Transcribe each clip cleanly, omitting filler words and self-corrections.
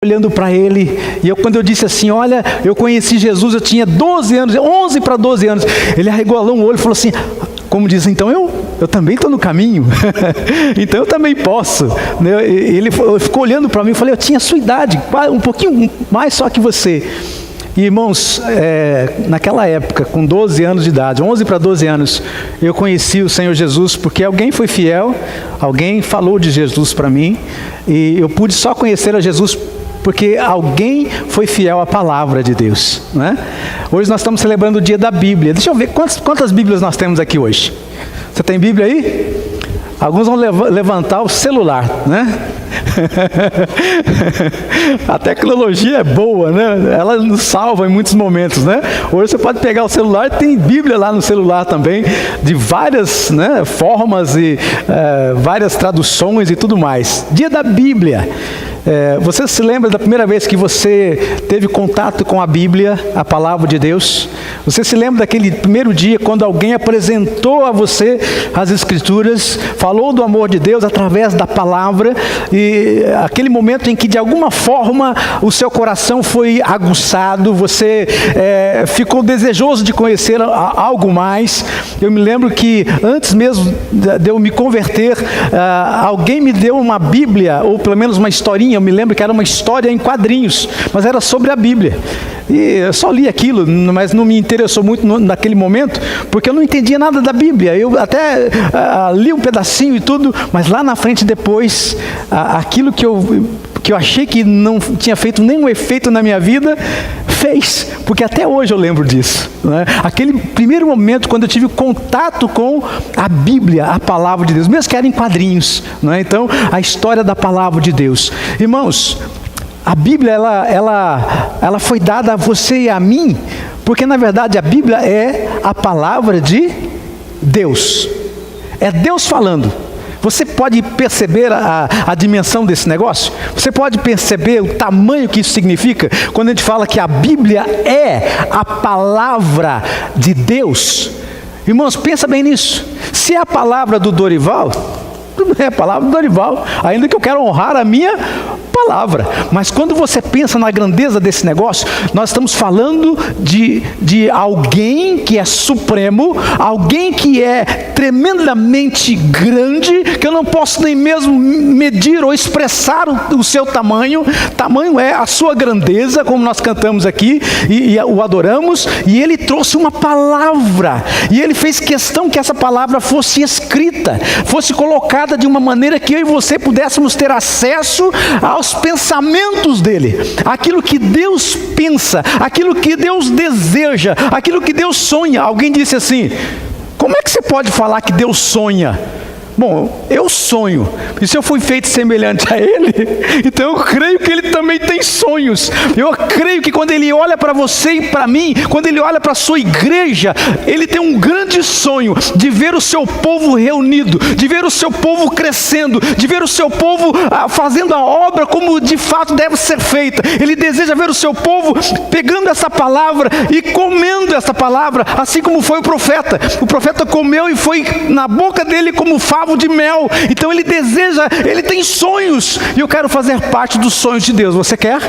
olhando para ele, e quando eu disse assim, olha, eu conheci Jesus, eu tinha 12 anos, 11 para 12 anos, ele arregalou um olho e falou assim, como diz, então eu também estou no caminho, então eu também posso, né? Ele ficou olhando para mim e falei, eu tinha a sua idade, um pouquinho mais só que você. E, irmãos, naquela época, com 12 anos de idade, 11 para 12 anos, eu conheci o Senhor Jesus porque alguém foi fiel, alguém falou de Jesus para mim, e eu pude só conhecer a Jesus porque alguém foi fiel à palavra de Deus, né? Hoje nós estamos celebrando o dia da Bíblia. Deixa eu ver quantas Bíblias nós temos aqui hoje. Você tem Bíblia aí? Alguns vão levantar o celular, né? A tecnologia é boa, né? Ela nos salva em muitos momentos, né? Hoje você pode pegar o celular e tem Bíblia lá no celular também, de várias, né, formas e várias traduções e tudo mais. Dia da Bíblia. Você se lembra da primeira vez que você teve contato com a Bíblia, a palavra de Deus? Você se lembra daquele primeiro dia quando alguém apresentou a você as Escrituras, falou do amor de Deus através da palavra, e aquele momento em que de alguma forma o seu coração foi aguçado, você ficou desejoso de conhecer algo mais? Eu me lembro que antes mesmo de eu me converter, alguém me deu uma Bíblia, ou pelo menos uma historinha. Eu me lembro que era uma história em quadrinhos, mas era sobre a Bíblia. E eu só li aquilo, mas não me interessou muito naquele momento, porque eu não entendia nada da Bíblia. Eu até li um pedacinho e tudo, mas lá na frente depois, aquilo que eu achei que não tinha feito nenhum efeito na minha vida, fez, porque até hoje eu lembro disso, né? Aquele primeiro momento quando eu tive contato com a Bíblia, a palavra de Deus, mesmo que era em quadrinhos, né? Então, a história da palavra de Deus. Irmãos, a Bíblia, ela foi dada a você e a mim, porque na verdade a Bíblia é a palavra de Deus. É Deus falando. Você pode perceber a dimensão desse negócio? Você pode perceber o tamanho que isso significa? Quando a gente fala que a Bíblia é a palavra de Deus. Irmãos, pensa bem nisso. Se é a palavra do Dorival, é a palavra do Dorival, ainda que eu quero honrar a minha palavra. Mas quando você pensa na grandeza desse negócio, nós estamos falando de alguém que é supremo, alguém que é tremendamente grande, que eu não posso nem mesmo medir ou expressar o seu tamanho. Tamanho é a sua grandeza, como nós cantamos aqui e o adoramos. E ele trouxe uma palavra, e ele fez questão que essa palavra fosse escrita, fosse colocada de uma maneira que eu e você pudéssemos ter acesso aos pensamentos dele, aquilo que Deus pensa, aquilo que Deus deseja, aquilo que Deus sonha. Alguém disse assim, como é que você pode falar que Deus sonha? Bom, eu sonho, e se eu fui feito semelhante a Ele, então eu creio que Ele também tem sonhos. Eu creio que quando Ele olha para você e para mim, quando Ele olha para a sua igreja, Ele tem um grande sonho de ver o seu povo reunido, de ver o seu povo crescendo, de ver o seu povo fazendo a obra como de fato deve ser feita. Ele deseja ver o seu povo pegando essa palavra e comendo essa palavra, assim como foi o profeta. O profeta comeu e foi na boca dele como favo de mel. Então ele deseja, ele tem sonhos, e eu quero fazer parte dos sonhos de Deus. Você quer?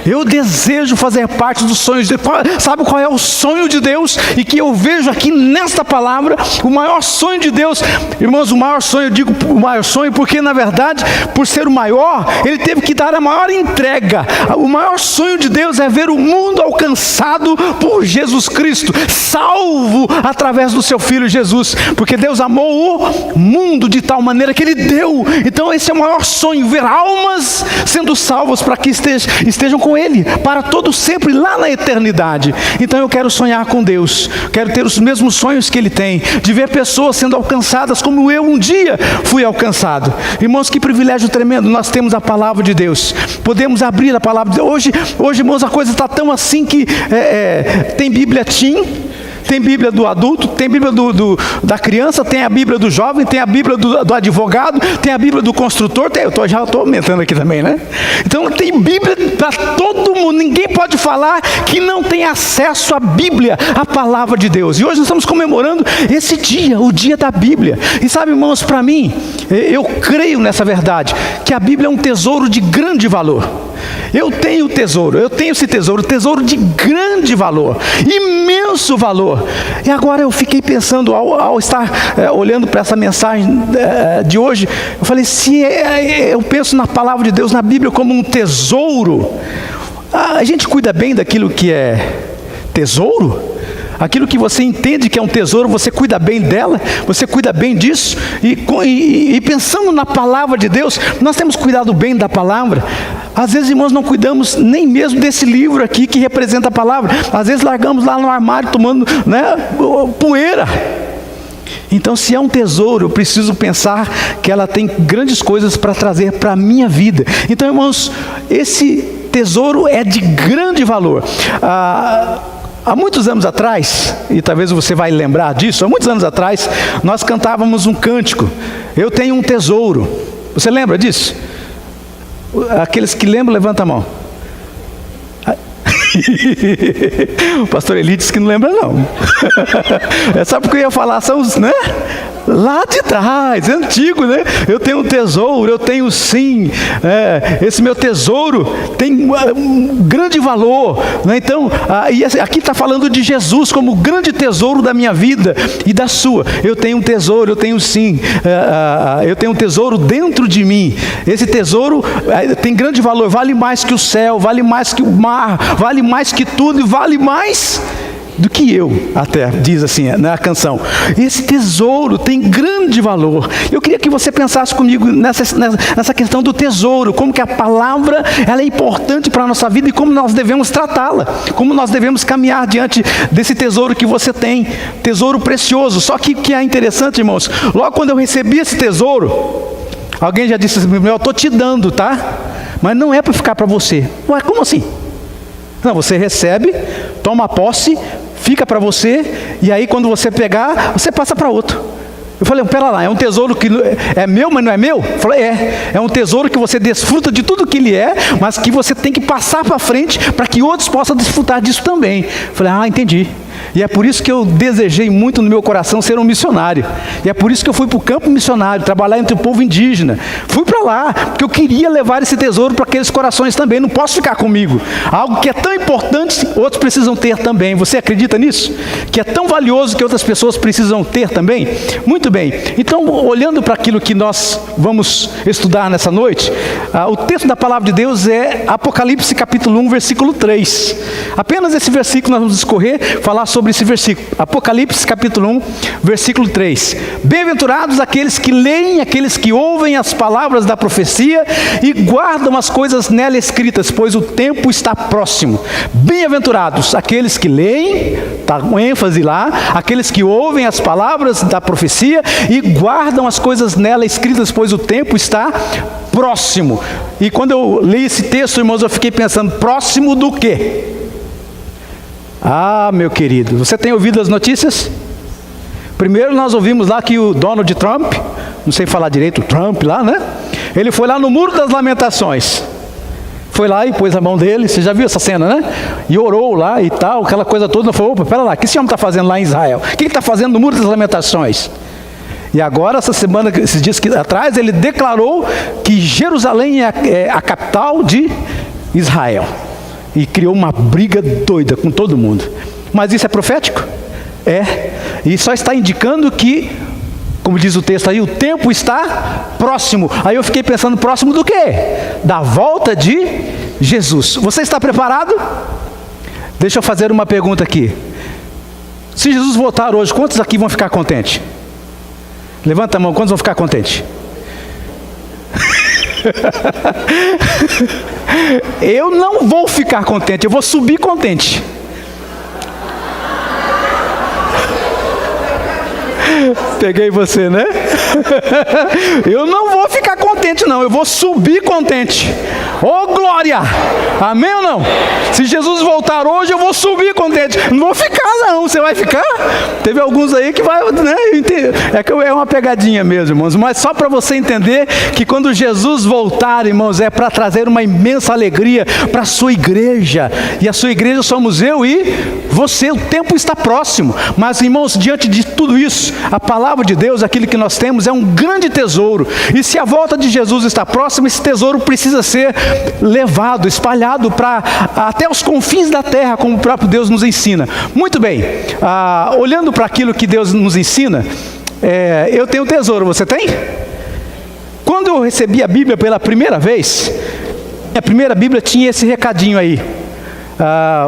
Eu desejo fazer parte dos sonhos de Deus. Sabe qual é o sonho de Deus? E que eu vejo aqui nesta palavra, o maior sonho de Deus. Irmãos, o maior sonho, eu digo o maior sonho porque na verdade, por ser o maior, ele teve que dar a maior entrega. O maior sonho de Deus é ver o mundo alcançado por Jesus Cristo, salvo através do seu Filho Jesus, porque Deus amou o mundo de tal maneira que Ele deu. Então esse é o maior sonho, ver almas sendo salvas para que estejam com Ele para todo sempre lá na eternidade. Então eu quero sonhar com Deus, quero ter os mesmos sonhos que Ele tem, de ver pessoas sendo alcançadas como eu um dia fui alcançado. Irmãos, que privilégio tremendo, nós temos a palavra de Deus, podemos abrir a palavra de Deus. Hoje irmãos, a coisa está tão assim que tem Bíblia Teen, tem Bíblia do adulto, tem Bíblia da criança, tem a Bíblia do jovem, tem a Bíblia do advogado, tem a Bíblia do construtor, já estou aumentando aqui também, né? Então tem Bíblia para todo como ninguém pode falar que não tem acesso à Bíblia, à palavra de Deus. E hoje nós estamos comemorando esse dia, o dia da Bíblia. E sabe, irmãos, para mim, eu creio nessa verdade, que a Bíblia é um tesouro de grande valor. Eu tenho esse tesouro de grande valor, imenso valor. E agora eu fiquei pensando, ao estar olhando para essa mensagem de hoje, eu falei, se eu penso na palavra de Deus, na Bíblia, como um tesouro, a gente cuida bem daquilo que é tesouro? Aquilo que você entende que é um tesouro, você cuida bem dela, você cuida bem disso, e pensando na palavra de Deus, nós temos cuidado bem da palavra. Às vezes, irmãos, não cuidamos nem mesmo desse livro aqui que representa a palavra. Às vezes largamos lá no armário tomando, poeira. Então, se é um tesouro, eu preciso pensar que ela tem grandes coisas para trazer para a minha vida. Então, irmãos, esse tesouro é de grande valor. Há muitos anos atrás, e talvez você vai lembrar disso, há muitos anos atrás, nós cantávamos um cântico, eu tenho um tesouro. Você lembra disso? Aqueles que lembram, levanta a mão. O pastor Eli disse que não lembra não. É só porque eu ia falar, são os, lá de trás, é antigo, eu tenho um tesouro, eu tenho sim, esse meu tesouro tem um grande valor, Então, e aqui está falando de Jesus como o grande tesouro da minha vida e da sua. Eu tenho um tesouro, eu tenho sim, eu tenho um tesouro dentro de mim. Esse tesouro tem grande valor, vale mais que o céu, vale mais que o mar, vale mais que tudo e vale mais do que eu, até diz assim, a canção. Esse tesouro tem grande valor. Eu queria que você pensasse comigo nessa questão do tesouro, como que a palavra ela é importante para a nossa vida e como nós devemos tratá-la, como nós devemos caminhar diante desse tesouro que você tem, tesouro precioso. Só que o que é interessante, irmãos, logo quando eu recebi esse tesouro, alguém já disse assim, eu estou te dando, tá? Mas não é para ficar para você. Ué, como assim? Não, você recebe, toma posse, fica para você, e aí quando você pegar, você passa para outro. Eu falei, pera lá, é um tesouro que é meu, mas não é meu? Eu falei, é um tesouro que você desfruta de tudo que ele é, mas que você tem que passar para frente, para que outros possam desfrutar disso também. Eu falei, entendi. E é por isso que eu desejei muito no meu coração ser um missionário. E é por isso que eu fui para o campo missionário, trabalhar entre o povo indígena. Fui para lá, porque eu queria levar esse tesouro para aqueles corações também. Não posso ficar comigo. Algo que é tão importante, outros precisam ter também. Você acredita nisso? Que é tão valioso que outras pessoas precisam ter também? Muito bem. Então, olhando para aquilo que nós vamos estudar nessa noite, o texto da palavra de Deus é Apocalipse capítulo 1, versículo 3. Apenas esse versículo nós vamos discorrer, falar sobre esse versículo. Apocalipse capítulo 1, versículo 3. Bem-aventurados aqueles que leem, aqueles que ouvem as palavras da profecia e guardam as coisas nela escritas, pois o tempo está próximo. Bem-aventurados aqueles que leem, está com ênfase lá, aqueles que ouvem as palavras da profecia e guardam as coisas nela escritas, pois o tempo está próximo. E quando eu li esse texto, irmãos, eu fiquei pensando, próximo do quê? Meu querido, você tem ouvido as notícias? Primeiro nós ouvimos lá que o Donald Trump, não sei falar direito, o Trump lá, ele foi lá no Muro das Lamentações. Foi lá e pôs a mão dele, você já viu essa cena, E orou lá e tal, aquela coisa toda. Falou, opa, pera lá, o que esse homem está fazendo lá em Israel? O que ele está fazendo no Muro das Lamentações? E agora, essa semana, esses dias atrás, ele declarou que Jerusalém é a capital de Israel. E criou uma briga doida com todo mundo. Mas isso é profético? E só está indicando que, como diz o texto aí, o tempo está próximo. Aí eu fiquei pensando, próximo do quê? Da volta de Jesus. Você está preparado? Deixa eu fazer uma pergunta aqui. Se Jesus voltar hoje, quantos aqui vão ficar contentes? Levanta a mão, quantos vão ficar contentes? Eu não vou ficar contente, eu vou subir contente. Peguei você, Eu não vou ficar contente não, eu vou subir contente. Oh glória! Amém ou não? Se Jesus voltar hoje, eu vou subir contente. Não vou ficar não, você vai ficar? Teve alguns aí que vai, né? É uma pegadinha mesmo, irmãos. Mas só para você entender que quando Jesus voltar, irmãos, é para trazer uma imensa alegria para a sua igreja. E a sua igreja somos eu e você. O tempo está próximo. Mas, irmãos, diante de tudo isso, a palavra de Deus, aquilo que nós temos, é um grande tesouro. E se a volta de Jesus está próxima, esse tesouro precisa ser levado, espalhado para até os confins da terra, como o próprio Deus nos ensina. Muito bem, olhando para aquilo que Deus nos ensina, eu tenho tesouro, você tem? Quando eu recebi a Bíblia pela primeira vez, a primeira Bíblia tinha esse recadinho aí.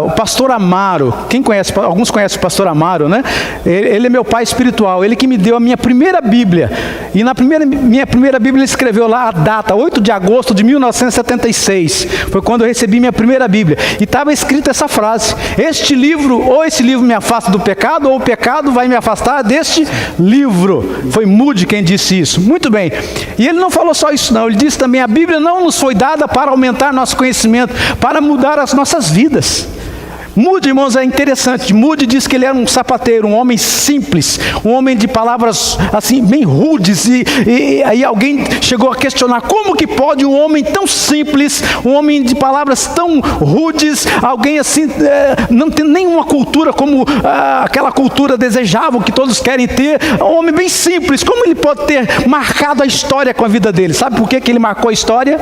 O pastor Amaro, quem conhece, alguns conhecem o pastor Amaro, né? Ele é meu pai espiritual, ele que me deu a minha primeira Bíblia. E na minha primeira Bíblia ele escreveu lá a data, 8 de agosto de 1976. Foi quando eu recebi minha primeira Bíblia. E estava escrita essa frase: este livro me afasta do pecado, ou o pecado vai me afastar deste livro. Foi Moody quem disse isso. Muito bem. E ele não falou só isso não, ele disse também: a Bíblia não nos foi dada para aumentar nosso conhecimento, para mudar as nossas vidas. Moody, irmãos, é interessante. Moody diz que ele era um sapateiro, um homem simples, um homem de palavras assim, bem rudes, e aí alguém chegou a questionar: como que pode um homem tão simples, um homem de palavras tão rudes, alguém assim, não tem nenhuma cultura como aquela cultura desejável que todos querem ter, um homem bem simples, como ele pode ter marcado a história com a vida dele? Sabe por que ele marcou a história?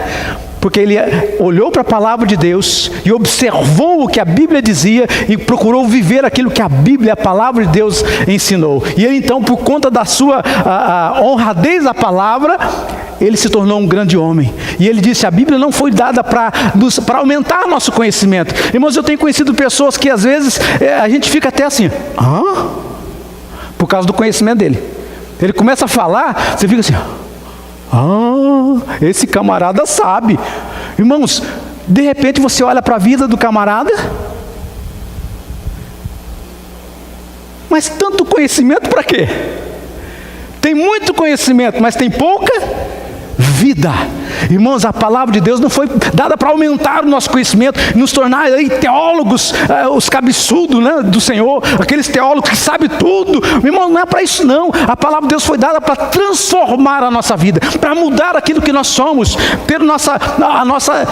Porque ele olhou para a palavra de Deus e observou o que a Bíblia dizia e procurou viver aquilo que a Bíblia, a palavra de Deus, ensinou. E ele então, por conta da sua honradez à palavra, ele se tornou um grande homem. E ele disse: a Bíblia não foi dada para aumentar nosso conhecimento. Irmãos, eu tenho conhecido pessoas que às vezes a gente fica até assim, por causa do conhecimento dele. Ele começa a falar, você fica assim, esse camarada sabe. Irmãos, de repente você olha para a vida do camarada, mas tanto conhecimento para quê? Tem muito conhecimento, mas tem pouca vida. Irmãos, a palavra de Deus não foi dada para aumentar o nosso conhecimento, nos tornar aí teólogos, os cabeçudos, né, do Senhor, aqueles teólogos que sabem tudo. Irmão, não é para isso não. A palavra de Deus foi dada para transformar a nossa vida, para mudar aquilo que nós somos, ter a nossa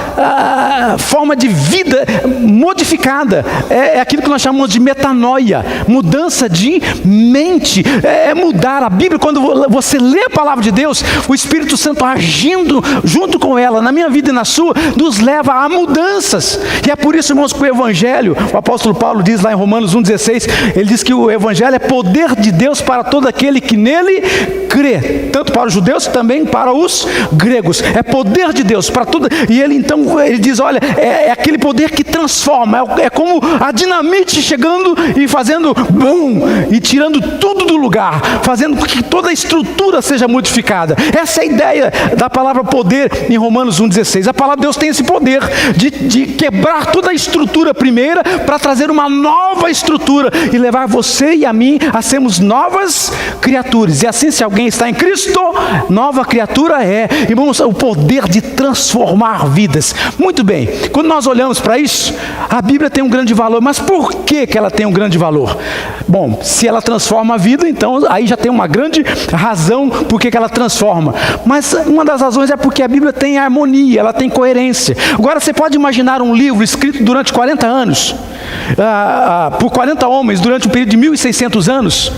forma de vida modificada. É aquilo que nós chamamos de metanoia, mudança de mente, é mudar a Bíblia. Quando você lê a palavra de Deus, o Espírito Santo agindo junto com ela, na minha vida e na sua, nos leva a mudanças. E é por isso, irmãos, que o Evangelho, o apóstolo Paulo diz lá em Romanos 1,16, ele diz que o Evangelho é poder de Deus para todo aquele que nele crê, tanto para os judeus, também para os gregos. É poder de Deus para tudo. E ele então, ele diz, olha, é aquele poder que transforma, é como a dinamite chegando e fazendo bum, e tirando tudo do lugar, fazendo com que toda a estrutura seja modificada. Essa é a ideia da palavra poder em Romanos 1,16. A palavra de Deus tem esse poder de quebrar toda a estrutura primeira para trazer uma nova estrutura e levar você e a mim a sermos novas criaturas. E assim, se alguém está em Cristo, nova criatura é. Irmãos, o poder de transformar vidas. Muito bem, quando nós olhamos para isso, a Bíblia tem um grande valor. Mas por que ela tem um grande valor? Bom, se ela transforma a vida, então aí já tem uma grande razão por que ela transforma. Mas uma das razões é porque a Bíblia tem harmonia, ela tem coerência. Agora você pode imaginar um livro escrito durante 40 anos, por 40 homens, durante um período de 1.600 anos.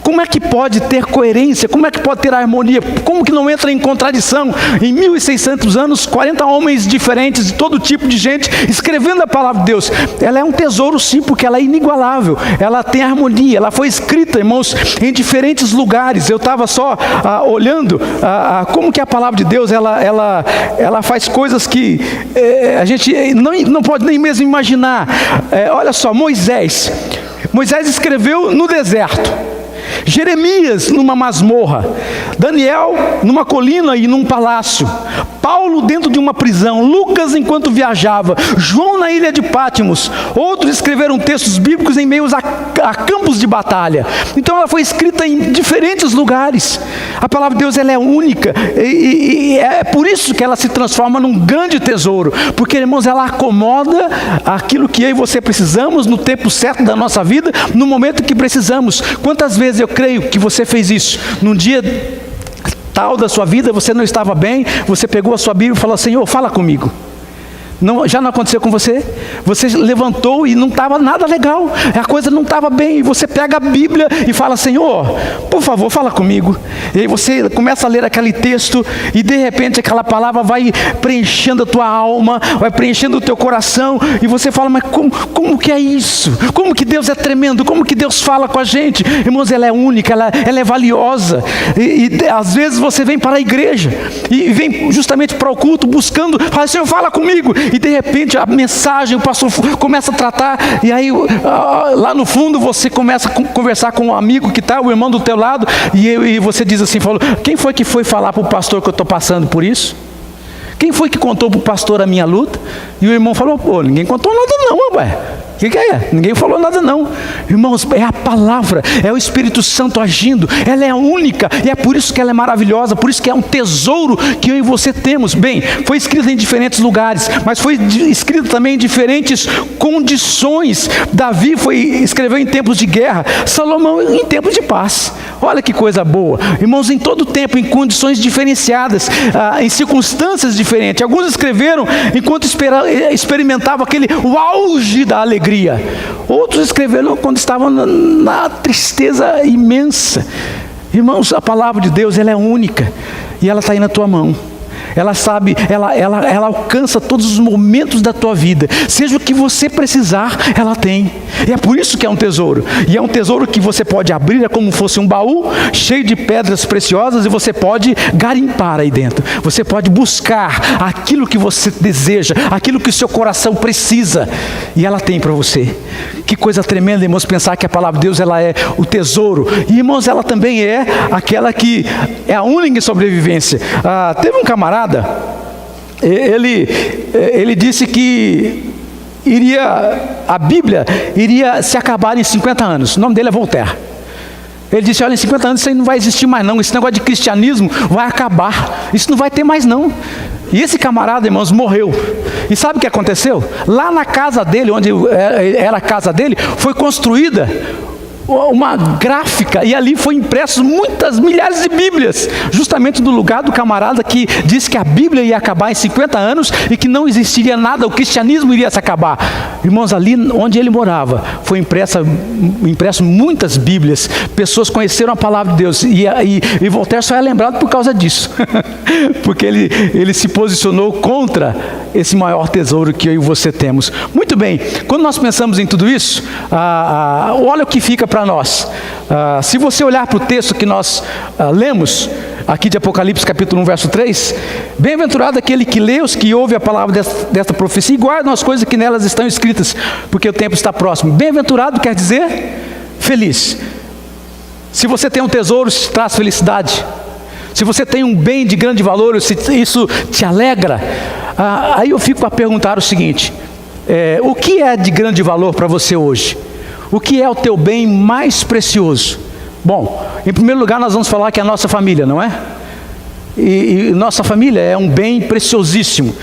Como é que pode ter coerência? Como é que pode ter harmonia? Como que não entra em contradição? Em 1.600 anos, 40 homens diferentes, de todo tipo de gente, escrevendo a palavra de Deus. Ela é um tesouro sim, porque ela é inigualável. Ela tem harmonia, ela foi escrita, irmãos, em diferentes lugares. Eu estava só olhando como que a palavra de Deus, ela faz coisas que a gente não pode nem mesmo imaginar. Olha só, Moisés escreveu no deserto. Jeremias numa masmorra, Daniel numa colina e num palácio, Paulo dentro de uma prisão, Lucas enquanto viajava, João na ilha de Pátimos, outros escreveram textos bíblicos em meio a campos de batalha. Então ela foi escrita em diferentes lugares. A palavra de Deus, ela é única, e é por isso que ela se transforma num grande tesouro, porque, irmãos, ela acomoda aquilo que eu e você precisamos no tempo certo da nossa vida, no momento que precisamos. Quantas vezes eu creio que você fez isso? Num dia tal da sua vida, você não estava bem, você pegou a sua Bíblia e falou: Senhor, fala comigo. Não, já não aconteceu com você? Você levantou e não estava nada legal, a coisa não estava bem, e você pega a Bíblia e fala: Senhor, por favor, fala comigo. E aí você começa a ler aquele texto, e de repente aquela palavra vai preenchendo a tua alma, vai preenchendo o teu coração, e você fala: mas como que é isso? Como que Deus é tremendo? Como que Deus fala com a gente? Irmãos, ela é única, ela é valiosa, e às vezes você vem para a igreja, e vem justamente para o culto buscando, fala: Senhor, fala comigo. E de repente a mensagem, o pastor começa a tratar, e aí lá no fundo você começa a conversar com um amigo que está, o irmão do teu lado, e você diz assim, falou: quem foi que foi falar para o pastor que eu estou passando por isso? Quem foi que contou para o pastor a minha luta? E o irmão falou: pô, ninguém contou nada não, ué. O que é? Ninguém falou nada não. Irmãos, é a palavra, é o Espírito Santo agindo, ela é única, e é por isso que ela é maravilhosa, por isso que é um tesouro que eu e você temos. Bem, foi escrita em diferentes lugares, mas foi escrita também em diferentes condições. Davi escreveu em tempos de guerra, Salomão em tempos de paz. Olha que coisa boa. Irmãos, em todo tempo, em condições diferenciadas, em circunstâncias diferentes. Alguns escreveram enquanto experimentavam o auge da alegria. Outros escreveram quando estavam na tristeza imensa. Irmãos, a palavra de Deus, ela é única, e ela está aí na tua mão. Ela sabe, ela alcança todos os momentos da tua vida. Seja o que você precisar, ela tem. E é por isso que é um tesouro. E é um tesouro que você pode abrir, é como fosse um baú cheio de pedras preciosas, e você pode garimpar aí dentro. Você pode buscar aquilo que você deseja, aquilo que o seu coração precisa, e ela tem para você. Que coisa tremenda, irmãos, pensar que a palavra de Deus, ela é o tesouro. E, irmãos, ela também é aquela que é a única sobrevivência. Teve um camarada, ele disse que a Bíblia iria se acabar em 50 anos. O nome dele é Voltaire. Ele disse: olha, em 50 anos isso aí não vai existir mais não, esse negócio de cristianismo vai acabar, isso não vai ter mais não. E esse camarada, irmãos, morreu. E sabe o que aconteceu? Lá na casa dele, onde era a casa dele, foi construída uma gráfica, e ali foi impresso milhares de Bíblias, justamente no lugar do camarada que disse que a Bíblia ia acabar em 50 anos e que não existiria nada, o cristianismo iria se acabar. Irmãos, ali onde ele morava, foi impresso muitas Bíblias. Pessoas conheceram a palavra de Deus, e Voltaire só é lembrado por causa disso, porque ele se posicionou contra esse maior tesouro que eu e você temos. Muito bem, quando nós pensamos em tudo isso, olha o que fica para nós. Se você olhar para o texto que nós lemos aqui de Apocalipse capítulo 1 verso 3, bem-aventurado aquele que lê, os que ouve a palavra desta profecia e guardam as coisas que nelas estão escritas, porque o tempo está próximo. Bem-aventurado quer dizer feliz. Se você tem um tesouro, isso te traz felicidade. Se você tem um bem de grande valor, isso te alegra. Aí eu fico a perguntar o seguinte: o que é de grande valor para você hoje? O que é o teu bem mais precioso? Bom, em primeiro lugar nós vamos falar que é a nossa família, não é? E nossa família é um bem preciosíssimo.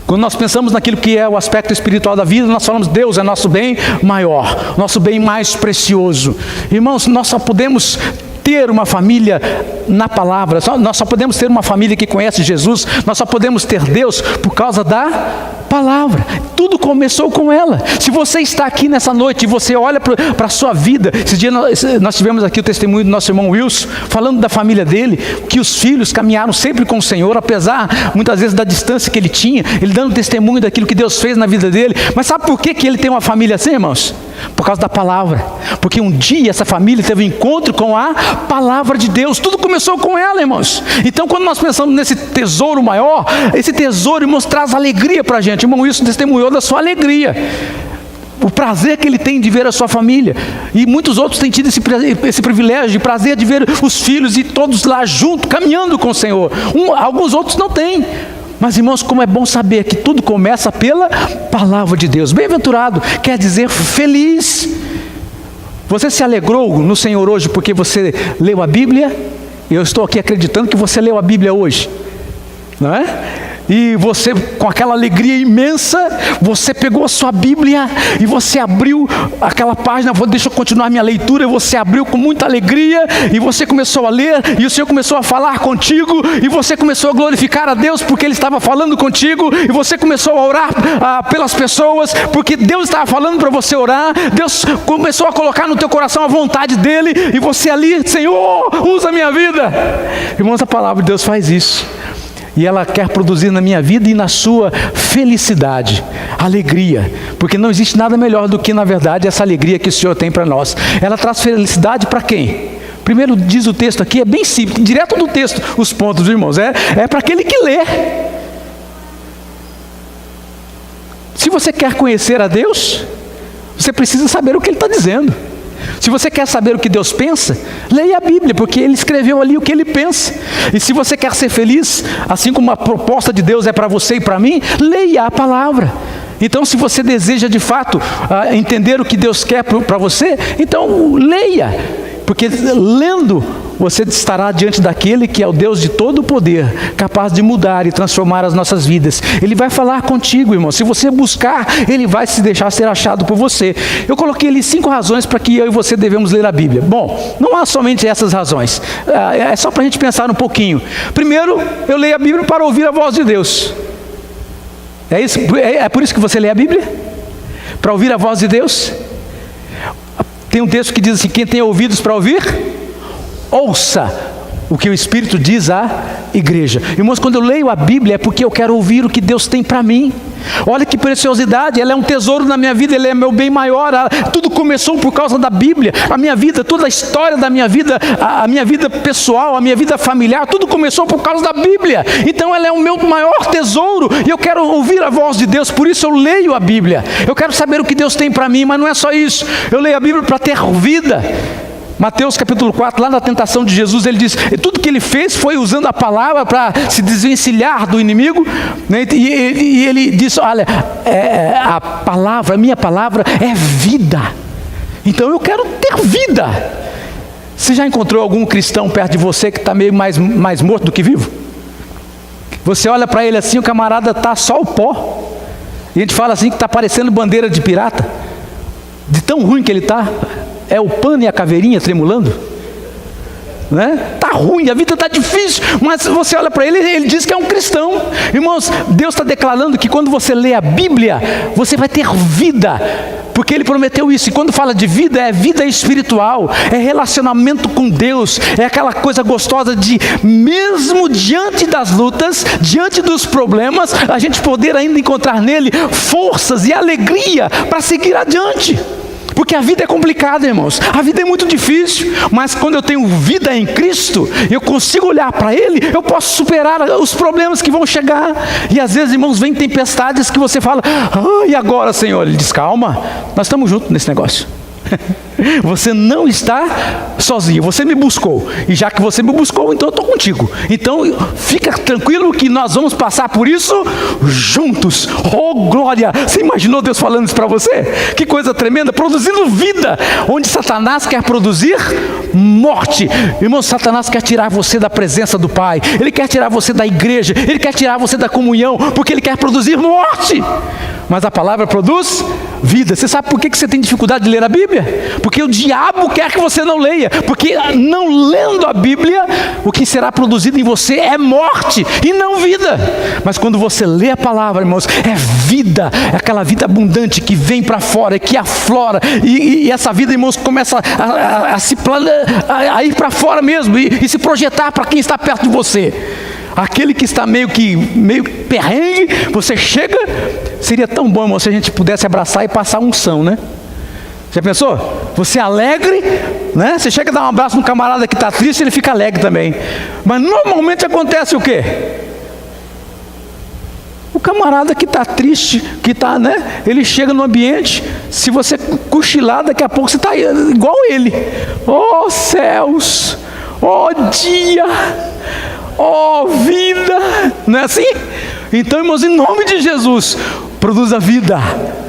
Quando nós pensamos naquilo que é o aspecto espiritual da vida, nós falamos: Deus é nosso bem maior, nosso bem mais precioso. Irmãos, nós só podemos ter uma família na palavra, nós só podemos ter uma família que conhece Jesus, nós só podemos ter Deus por causa da palavra. Tudo começou com ela. Se você está aqui nessa noite e você olha para a sua vida, esse dia nós tivemos aqui o testemunho do nosso irmão Wilson, falando da família dele, que os filhos caminharam sempre com o Senhor, apesar muitas vezes da distância que ele tinha, ele dando testemunho daquilo que Deus fez na vida dele. Mas sabe por que ele tem uma família assim, irmãos? Por causa da palavra. Porque um dia essa família teve um encontro com a palavra de Deus. Tudo começou com ela, irmãos. Então, quando nós pensamos nesse tesouro maior, esse tesouro, irmãos, traz alegria para a gente. Irmão Wilson testemunhou da sua alegria, o prazer que ele tem de ver a sua família, e muitos outros têm tido esse privilégio de prazer de ver os filhos e todos lá junto, caminhando com o Senhor. Alguns outros não têm, Mas, irmãos, como é bom saber que tudo começa pela palavra de Deus. Bem-aventurado quer dizer feliz. Você se alegrou no Senhor hoje porque você leu a Bíblia? Eu estou aqui acreditando que você leu a Bíblia hoje, não é? E você, com aquela alegria imensa, você pegou a sua Bíblia e você abriu aquela página, deixa eu continuar minha leitura, e você abriu com muita alegria, e você começou a ler, e o Senhor começou a falar contigo, e você começou a glorificar a Deus, porque Ele estava falando contigo, e você começou a orar pelas pessoas, porque Deus estava falando para você orar, Deus começou a colocar no teu coração a vontade dEle, e você ali, Senhor, usa a minha vida. Irmãos, a palavra de Deus faz isso. E ela quer produzir na minha vida e na sua felicidade, alegria, porque não existe nada melhor do que, na verdade, essa alegria que o Senhor tem para nós. Ela traz felicidade para quem? Primeiro diz o texto aqui, é bem simples, direto do texto, os pontos, irmãos, é para aquele que lê. Se você quer conhecer a Deus, você precisa saber o que Ele está dizendo. Se você quer saber o que Deus pensa, leia a Bíblia, porque Ele escreveu ali o que Ele pensa. E se você quer ser feliz, assim como a proposta de Deus é para você e para mim, leia a palavra. Então, se você deseja de fato entender o que Deus quer para você, então leia, porque lendo você estará diante daquele que é o Deus de todo o poder, capaz de mudar e transformar as nossas vidas. Ele vai falar contigo, irmão. Se você buscar, Ele vai se deixar ser achado por você. Eu coloquei ali 5 razões para que eu e você devemos ler a Bíblia. Bom, não há somente essas razões, é só para a gente pensar um pouquinho. Primeiro, eu leio a Bíblia para ouvir a voz de Deus. É isso? É por isso que você lê a Bíblia? Para ouvir a voz de Deus? Tem um texto que diz assim: quem tem ouvidos para ouvir, ouça o que o Espírito diz à igreja. Irmãos, quando eu leio a Bíblia é porque eu quero ouvir o que Deus tem para mim. Olha que preciosidade, ela é um tesouro na minha vida, ela é meu bem maior. Tudo começou por causa da Bíblia. A minha vida, toda a história da minha vida, a minha vida pessoal, a minha vida familiar, tudo começou por causa da Bíblia. Então ela é o meu maior tesouro, e eu quero ouvir a voz de Deus, por isso eu leio a Bíblia. Eu quero saber o que Deus tem para mim, mas não é só isso. Eu leio a Bíblia para ter vida. Mateus capítulo 4, lá na tentação de Jesus, ele diz, tudo que ele fez foi usando a palavra para se desvencilhar do inimigo, né? E ele disse, olha, a minha palavra é vida, então eu quero ter vida. Você já encontrou algum cristão perto de você que está meio mais morto do que vivo? Você olha para ele assim, o camarada está só o pó, e a gente fala assim que está parecendo bandeira de pirata, de tão ruim que ele está. É o pano e a caveirinha tremulando, né? Tá ruim, a vida está difícil, mas você olha para ele, ele diz que é um cristão. Irmãos, Deus está declarando que quando você lê a Bíblia, você vai ter vida, porque Ele prometeu isso. E quando fala de vida, é vida espiritual, é relacionamento com Deus, é aquela coisa gostosa de, mesmo diante das lutas, diante dos problemas, a gente poder ainda encontrar nele forças e alegria para seguir adiante. Porque a vida é complicada, irmãos, a vida é muito difícil, mas quando eu tenho vida em Cristo, eu consigo olhar para Ele, eu posso superar os problemas que vão chegar. E às vezes, irmãos, vem tempestades que você fala, e agora, Senhor? Ele diz, calma, nós estamos juntos nesse negócio. Você não está sozinho, você me buscou, e já que você me buscou, então eu estou contigo. Então fica tranquilo que nós vamos passar por isso juntos. Oh glória, você imaginou Deus falando isso para você? Que coisa tremenda, produzindo vida, onde Satanás quer produzir morte. Irmão, Satanás quer tirar você da presença do Pai, ele quer tirar você da igreja, ele quer tirar você da comunhão, porque ele quer produzir morte. Mas a palavra produz vida. Você sabe por que você tem dificuldade de ler a Bíblia? Porque o diabo quer que você não leia. Porque não lendo a Bíblia, o que será produzido em você é morte e não vida. Mas quando você lê a palavra, irmãos, é vida, é aquela vida abundante que vem para fora, que aflora, e essa vida, irmãos, começa a ir para fora mesmo, e se projetar para quem está perto de você. Aquele que está meio perrengue, você chega, seria tão bom, irmão, se a gente pudesse abraçar e passar unção, né? Já pensou? Você alegre, né? Você chega a dar um abraço no camarada que está triste, ele fica alegre também. Mas normalmente acontece o quê? O camarada que está triste, que está, né? Ele chega no ambiente, se você cochilar, daqui a pouco você está igual ele. Oh céus, oh dia, oh vida, não é assim? Então, irmãos, em nome de Jesus, produz a vida,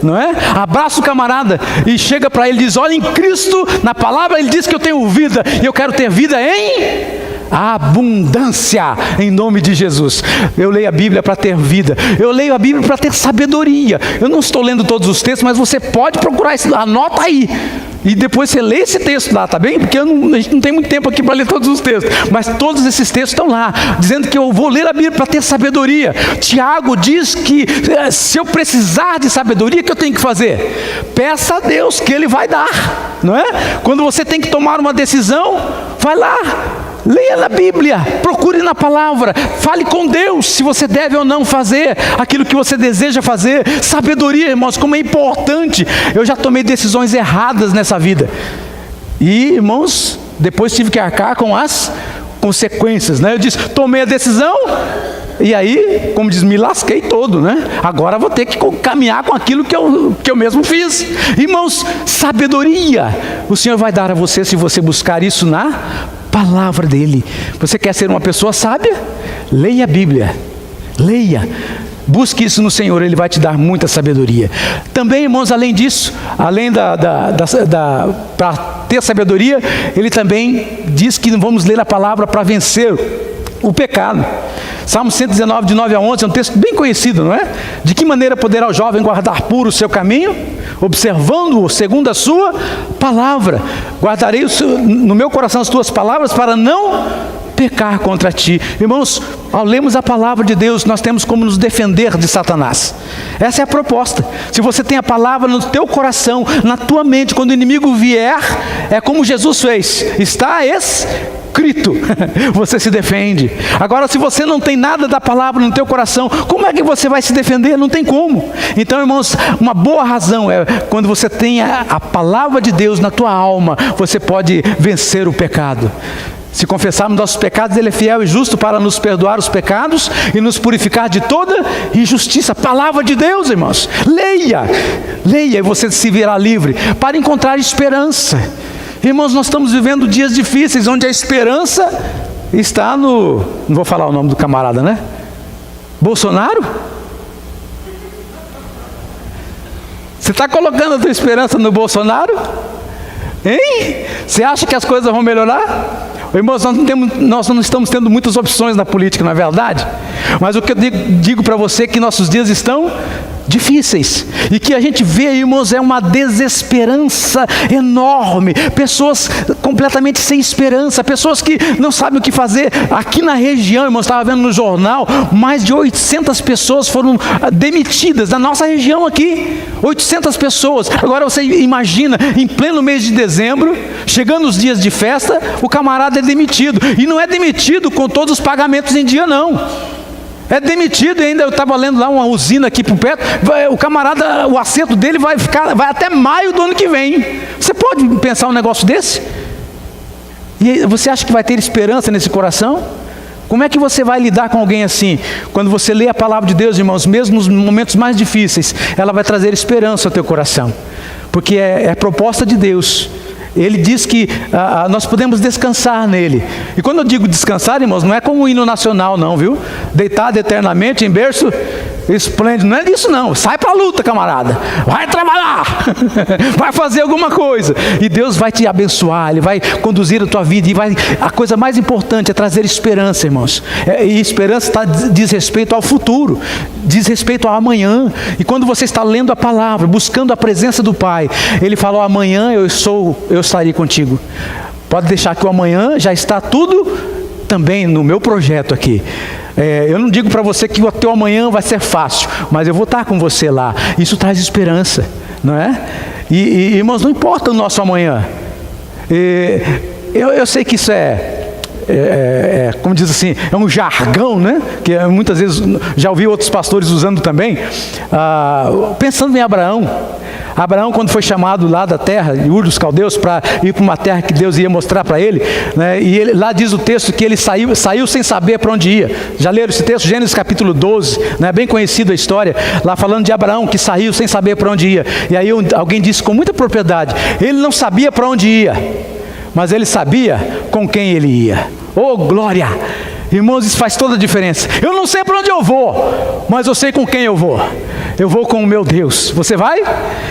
não é? Abraça o camarada e chega para ele e diz: olha, em Cristo, na palavra ele diz que eu tenho vida, e eu quero ter vida em abundância, em nome de Jesus. Eu leio a Bíblia para ter vida, eu leio a Bíblia para ter sabedoria. Eu não estou lendo todos os textos, mas você pode procurar isso, anota aí, e depois você lê esse texto lá, tá bem? Porque a gente não tem muito tempo aqui para ler todos os textos, mas todos esses textos estão lá, dizendo que eu vou ler a Bíblia para ter sabedoria. Tiago diz que se eu precisar de sabedoria, o que eu tenho que fazer? Peça a Deus, que Ele vai dar, não é? Quando você tem que tomar uma decisão, vai lá, leia na Bíblia, procure na palavra, fale com Deus se você deve ou não fazer aquilo que você deseja fazer. Sabedoria, irmãos, como é importante. Eu já tomei decisões erradas nessa vida, e, irmãos, depois tive que arcar com as consequências, né? Eu disse, tomei a decisão, e aí, como diz, me lasquei todo, né? Agora vou ter que caminhar com aquilo que eu mesmo fiz. Irmãos, sabedoria o Senhor vai dar a você se você buscar isso na palavra dele. Você quer ser uma pessoa sábia? Leia a Bíblia, leia, busque isso no Senhor, Ele vai te dar muita sabedoria. Também, irmãos, além disso, além para ter sabedoria, Ele também diz que vamos ler a palavra para vencer o pecado. Salmo 119, de 9 a 11, é um texto bem conhecido, não é? De que maneira poderá o jovem guardar puro o seu caminho? Observando-o segundo a sua palavra. Guardarei no meu coração as tuas palavras para não pecar contra ti. Irmãos, ao lermos a palavra de Deus, nós temos como nos defender de Satanás. Essa é a proposta. Se você tem a palavra no teu coração, na tua mente, quando o inimigo vier, é como Jesus fez, está escrito, você se defende. Agora, se você não tem nada da palavra no teu coração, como é que você vai se defender? Não tem como. Então, irmãos, uma boa razão é quando você tem a palavra de Deus na tua alma, você pode vencer o pecado. Se confessarmos nossos pecados, Ele é fiel e justo para nos perdoar os pecados e nos purificar de toda injustiça. Palavra de Deus, irmãos. Leia, leia, e você se virá livre para encontrar esperança. Irmãos, nós estamos vivendo dias difíceis, onde a esperança está no... Não vou falar o nome do camarada, né? Bolsonaro? Você está colocando a tua esperança no Bolsonaro? Hein? Você acha que as coisas vão melhorar? Irmãos, nós não estamos tendo muitas opções na política, não é verdade? Mas o que eu digo para você é que nossos dias estão difíceis, e que a gente vê, irmãos, é uma desesperança enorme, pessoas completamente sem esperança, pessoas que não sabem o que fazer. Aqui na região, irmãos, estava vendo no jornal, mais de 800 pessoas foram demitidas, na nossa região aqui, 800 pessoas. Agora você imagina, em pleno mês de dezembro, chegando os dias de festa, o camarada é demitido, e não é demitido com todos os pagamentos em dia, não. É demitido, e ainda eu estava lendo lá uma usina aqui por perto, o camarada, o assento dele vai até maio do ano que vem. Você pode pensar um negócio desse? E você acha que vai ter esperança nesse coração? Como é que você vai lidar com alguém assim? Quando você lê a palavra de Deus, irmãos, mesmo nos momentos mais difíceis, ela vai trazer esperança ao teu coração, porque é proposta de Deus. Ele diz que nós podemos descansar nele. E quando eu digo descansar, irmãos, não é como o hino nacional não, viu? Deitado eternamente em berço esplêndido, não é disso não. Sai pra luta, camarada, vai trabalhar, vai fazer alguma coisa, e Deus vai te abençoar, Ele vai conduzir a tua vida, e a coisa mais importante é trazer esperança, irmãos. E esperança diz respeito ao futuro, diz respeito ao amanhã. E quando você está lendo a palavra, buscando a presença do Pai, Ele falou: amanhã eu estarei contigo. Pode deixar que o amanhã já está tudo também no meu projeto aqui. Eu não digo para você que o teu amanhã vai ser fácil, mas eu vou estar com você lá. Isso traz esperança, não é? E irmãos, não importa o nosso amanhã. Eu sei que isso como diz assim, é um jargão, né? Que muitas vezes já ouvi outros pastores usando também. Pensando em Abraão, quando foi chamado lá da terra, de Ur dos Caldeus, para ir para uma terra que Deus ia mostrar para ele, né? E lá diz o texto que ele saiu sem saber para onde ia. Já leram esse texto? Gênesis capítulo 12, né? Bem conhecida a história, lá falando de Abraão que saiu sem saber para onde ia. E aí alguém disse com muita propriedade: ele não sabia para onde ia, mas ele sabia com quem ele ia. Oh, glória! Irmãos, isso faz toda a diferença. Eu não sei para onde eu vou, mas eu sei com quem eu vou. Eu vou com o meu Deus. Você vai?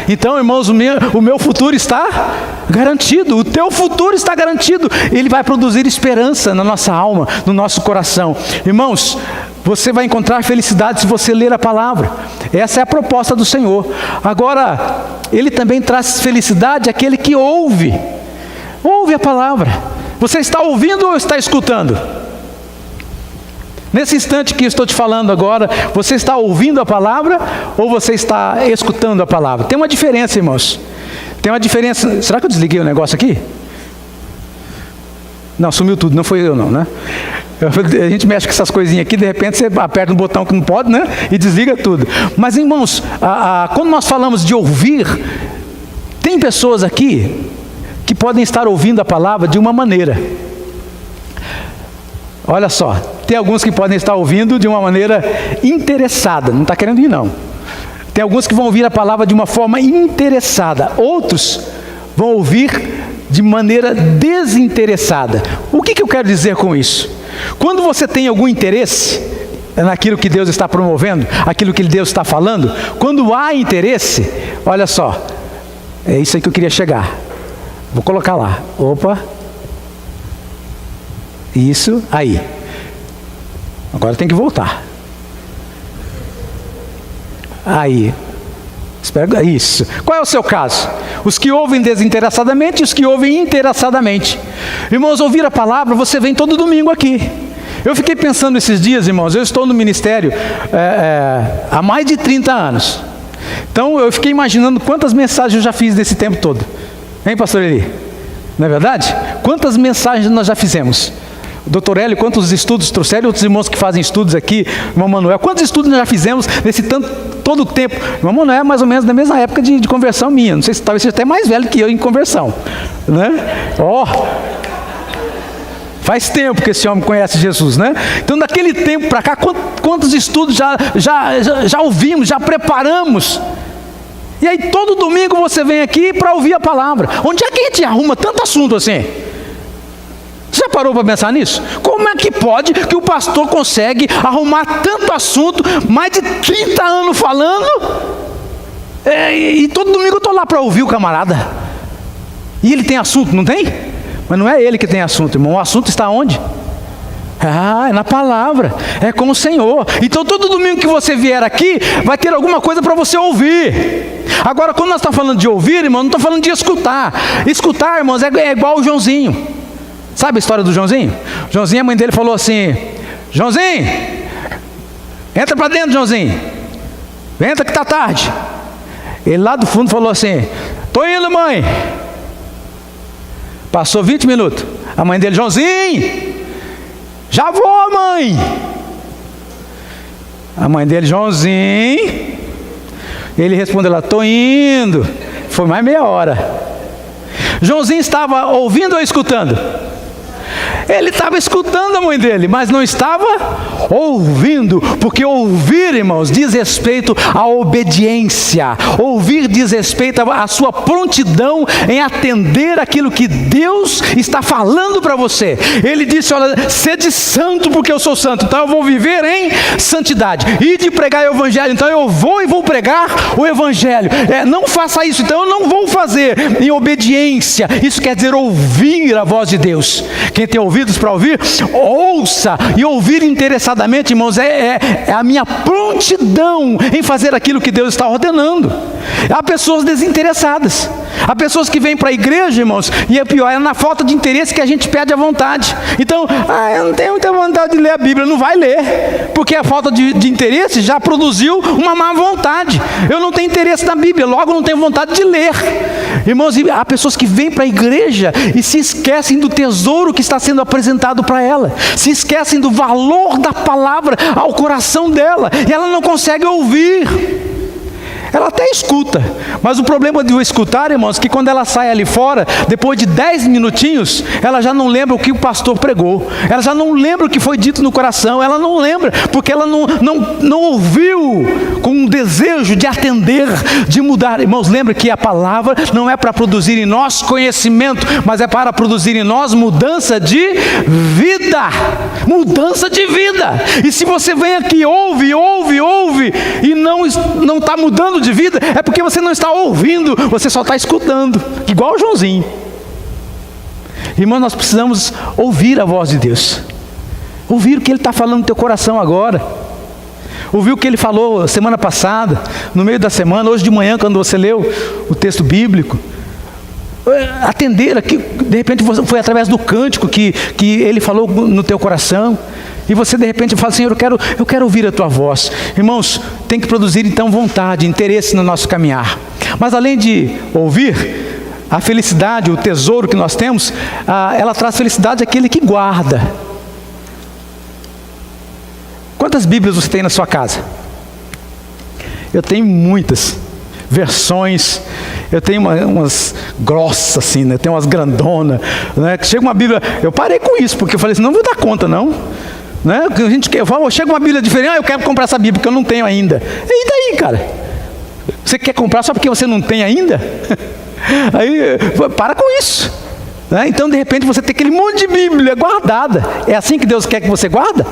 Então, irmãos, o meu futuro está garantido. O teu futuro está garantido. Ele vai produzir esperança na nossa alma, no nosso coração. Irmãos, você vai encontrar felicidade se você ler a palavra. Essa é a proposta do Senhor. Agora, Ele também traz felicidade àquele que ouve. Ouve a palavra. Você está ouvindo ou está escutando? Nesse instante que eu estou te falando agora, você está ouvindo a palavra ou você está escutando a palavra? Tem uma diferença, irmãos. Tem uma diferença. Será que eu desliguei o negócio aqui? Não, sumiu tudo, não foi eu não, né? A gente mexe com essas coisinhas aqui, de repente você aperta um botão que não pode, né? E desliga tudo. Mas, irmãos, quando nós falamos de ouvir, tem pessoas aqui que podem estar ouvindo a palavra de uma maneira. Olha só, tem alguns que podem estar ouvindo de uma maneira interessada, não está querendo ir não. Tem alguns que vão ouvir a palavra de uma forma interessada, outros vão ouvir de maneira desinteressada. O que eu quero dizer com isso? Quando você tem algum interesse naquilo que Deus está promovendo, aquilo que Deus está falando, quando há interesse, olha só, é isso aí que eu queria chegar. Vou colocar lá, opa. Isso, aí. Agora tem que voltar. Aí. Espera, isso. Qual é o seu caso? Os que ouvem desinteressadamente e os que ouvem interessadamente. Irmãos, ouvir a palavra, você vem todo domingo aqui. Eu fiquei pensando esses dias, irmãos, eu estou no ministério há mais de 30 anos. Então eu fiquei imaginando quantas mensagens eu já fiz nesse tempo todo. Hein, pastor Eli? Não é verdade? Quantas mensagens nós já fizemos? Doutor Hélio, quantos estudos trouxeram? Outros irmãos que fazem estudos aqui, irmão Manuel, quantos estudos nós já fizemos nesse todo o tempo? Irmão Manuel é mais ou menos da mesma época de conversão minha, não sei se talvez seja até mais velho que eu em conversão, né? Faz tempo que esse homem conhece Jesus, né? Então daquele tempo para cá, quantos estudos já ouvimos, já preparamos? E aí todo domingo você vem aqui para ouvir a palavra. Onde é que a gente arruma tanto assunto assim? Você já parou para pensar nisso? Como é que pode que o pastor consegue arrumar tanto assunto, mais de 30 anos falando, e todo domingo eu estou lá para ouvir o camarada? E ele tem assunto, não tem? Mas não é ele que tem assunto, irmão. O assunto está onde? É na palavra, é com o Senhor. Então todo domingo que você vier aqui, vai ter alguma coisa para você ouvir. Agora, quando nós estamos falando de ouvir, irmão, não estamos falando de escutar. Escutar, irmãos, é igual o Joãozinho. Sabe a história do Joãozinho? Joãozinho, a mãe dele falou assim: Joãozinho, entra para dentro, Joãozinho. Entra que está tarde. Ele lá do fundo falou assim: estou indo, mãe. Passou 20 minutos. A mãe dele: Joãozinho, já vou, mãe. A mãe dele: Joãozinho. Ele respondeu lá: estou indo. Foi mais meia hora. Joãozinho estava ouvindo ou escutando? Ele estava escutando a mãe dele, mas não estava ouvindo, porque ouvir, irmãos, diz respeito à obediência. Ouvir diz respeito à sua prontidão em atender aquilo que Deus está falando para você. Ele disse: olha, sede santo porque eu sou santo, então eu vou viver em santidade. E de pregar o evangelho, então eu vou e vou pregar o evangelho. Não faça isso, então eu não vou fazer em obediência. Isso quer dizer ouvir a voz de Deus. Quem tem ouvidos para ouvir, ouça. E ouvir interessadamente, irmãos, é a minha prontidão em fazer aquilo que Deus está ordenando. Há pessoas desinteressadas, há pessoas que vêm para a igreja, irmãos, e é pior, é na falta de interesse que a gente perde a vontade. Então, eu não tenho muita vontade de ler a Bíblia. Não vai ler, porque a falta de interesse já produziu uma má vontade. Eu não tenho interesse na Bíblia, logo não tenho vontade de ler. Irmãos, há pessoas que vêm para a igreja e se esquecem do tesouro que está sendo apresentado para ela, se esquecem do valor da palavra ao coração dela, e ela não consegue ouvir. ela até escuta, mas o problema de o escutar, irmãos, é que quando ela sai ali fora, depois de 10 minutinhos, ela já não lembra o que o pastor pregou, ela já não lembra o que foi dito no coração, ela não lembra, porque ela não ouviu com um desejo de atender, de mudar. Irmãos, lembra que a palavra não é para produzir em nós conhecimento, mas é para produzir em nós mudança de vida, mudança de vida. E se você vem aqui, ouve e não está mudando de vida, é porque você não está ouvindo, você só está escutando, igual o Joãozinho. Irmão, nós precisamos ouvir a voz de Deus, ouvir o que Ele está falando no teu coração agora, ouvir o que Ele falou semana passada, no meio da semana, hoje de manhã, quando você leu o texto bíblico, atender aqui, de repente foi através do cântico que Ele falou no teu coração, e você de repente fala: Senhor, eu quero ouvir a tua voz. Irmãos, tem que produzir então vontade, interesse no nosso caminhar. Mas além de ouvir, a felicidade, o tesouro que nós temos, ela traz felicidade àquele que guarda. Quantas Bíblias você tem na sua casa? Eu tenho muitas versões. Eu tenho umas grossas assim, né? Tem umas grandonas, né? Chega uma Bíblia, eu parei com isso, porque eu falei assim: não vou dar conta não, né? Eu falo, chega uma Bíblia diferente, eu quero comprar essa Bíblia, porque eu não tenho ainda. E daí, cara? Você quer comprar só porque você não tem ainda? Aí, para com isso, né? Então de repente você tem aquele monte de Bíblia guardada. É assim que Deus quer que você guarda?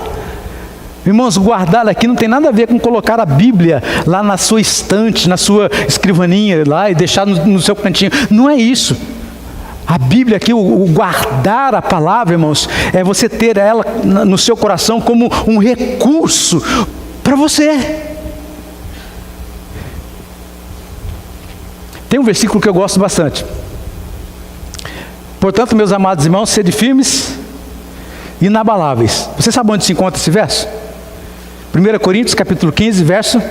Irmãos, guardar aqui não tem nada a ver com colocar a Bíblia lá na sua estante, na sua escrivaninha lá e deixar no seu cantinho. Não é isso. A Bíblia aqui, o guardar a palavra, irmãos, é você ter ela no seu coração como um recurso para você. Tem um versículo que eu gosto bastante. Portanto, meus amados irmãos, sede firmes e inabaláveis. Você sabe onde se encontra esse verso? 1 Coríntios capítulo 15, verso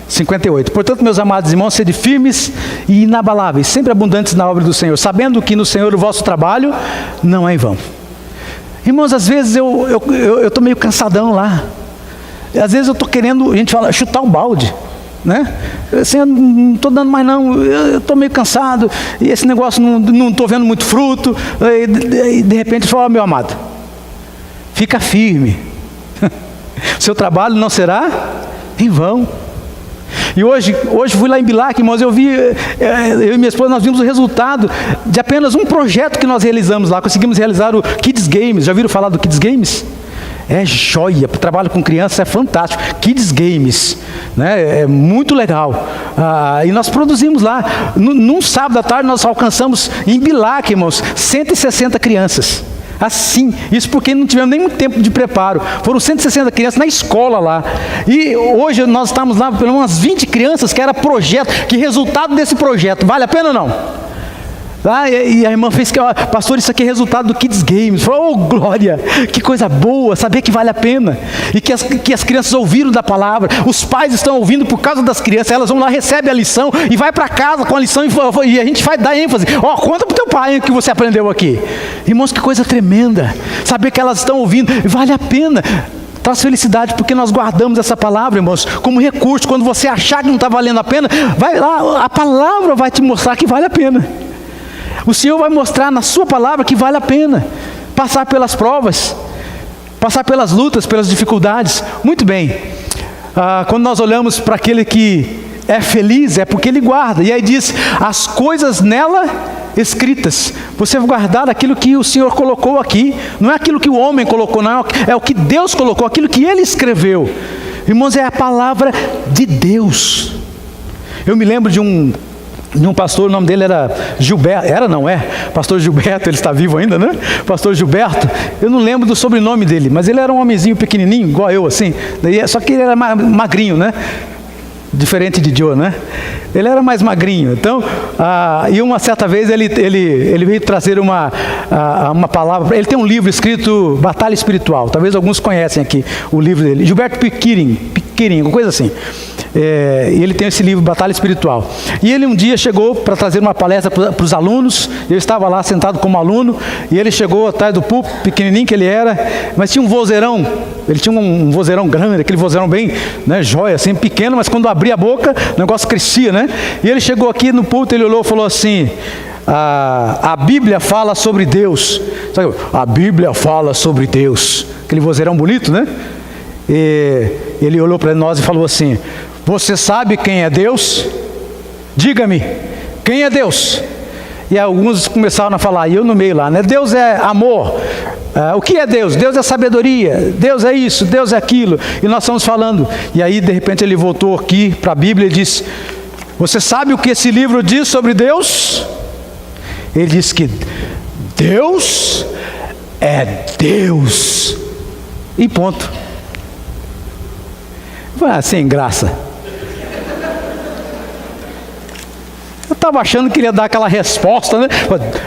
58. Portanto, meus amados irmãos, sede firmes e inabaláveis, sempre abundantes na obra do Senhor, sabendo que no Senhor o vosso trabalho não é em vão. Irmãos, às vezes eu estou meio cansadão lá. Às vezes eu estou querendo, a gente fala, chutar o balde, né? Assim, eu não estou dando mais não, eu estou meio cansado, e esse negócio não estou vendo muito fruto, e de repente eu falo: meu amado, fica firme. Seu trabalho não será em vão. E hoje fui lá em Bilac, irmãos, eu e minha esposa, nós vimos o resultado de apenas um projeto que nós realizamos lá. Conseguimos realizar o Kids Games. Já ouviram falar do Kids Games? É joia, o trabalho com crianças é fantástico. Kids Games, né? É muito legal. E nós produzimos lá, num sábado à tarde nós alcançamos em Bilac, irmãos, 160 crianças. Assim, isso porque não tivemos nem muito tempo de preparo. Foram 160 crianças na escola lá. E hoje nós estamos lá por umas 20 crianças, que era projeto, que resultado desse projeto. Vale a pena ou não? E a irmã fez que: pastor, isso aqui é resultado do Kids Games. Falou: oh, glória, que coisa boa, saber que vale a pena. E que as crianças ouviram da palavra, os pais estão ouvindo por causa das crianças, elas vão lá, recebem a lição e vai para casa com a lição e a gente vai dar ênfase. Conta para o teu pai o que você aprendeu aqui. Irmãos, que coisa tremenda, saber que elas estão ouvindo, vale a pena. Traz felicidade, porque nós guardamos essa palavra, irmãos, como recurso. Quando você achar que não está valendo a pena, vai lá, a palavra vai te mostrar que vale a pena. O Senhor vai mostrar na sua palavra que vale a pena passar pelas provas, passar pelas lutas, pelas dificuldades. Muito bem, quando nós olhamos para aquele que é feliz, é porque ele guarda. E aí diz: as coisas nela escritas. Você vai guardar aquilo que o Senhor colocou aqui. Não é aquilo que o homem colocou, não, é o que Deus colocou, aquilo que Ele escreveu. Irmãos, é a palavra de Deus. Eu me lembro de um pastor, o nome dele era Gilberto, pastor Gilberto, ele está vivo ainda, né? Pastor Gilberto, eu não lembro do sobrenome dele, mas ele era um homenzinho pequenininho, igual eu, assim, só que ele era magrinho, né? Diferente de Joe, né? Ele era mais magrinho. Então, e uma certa vez ele veio trazer uma palavra. Ele tem um livro escrito Batalha Espiritual. Talvez alguns conhecem aqui o livro dele. Gilberto Piquirin, uma coisa assim. E ele tem esse livro Batalha Espiritual. E ele um dia chegou para trazer uma palestra para os alunos. Eu estava lá sentado como aluno, e ele chegou atrás do púlpito, pequenininho que ele era, mas tinha um vozeirão Ele tinha um vozeirão grande, aquele vozeirão bem, né, jóia, assim, pequeno, mas quando abria a boca, o negócio crescia, né? E ele chegou aqui no púlpito, ele olhou e falou assim: a Bíblia fala sobre Deus. Sabe? A Bíblia fala sobre Deus. Aquele vozeirão bonito, né? E ele olhou para nós e falou assim: você sabe quem é Deus? Diga-me, quem é Deus? E alguns começaram a falar, e eu no meio lá, né? Deus é amor. O que é Deus? Deus é sabedoria. Deus é isso, Deus é aquilo. E nós estamos falando. E aí de repente ele voltou aqui para a Bíblia e disse: você sabe o que esse livro diz sobre Deus? Ele diz que Deus é Deus. E ponto. Sem graça. Eu estava achando que ele ia dar aquela resposta, né?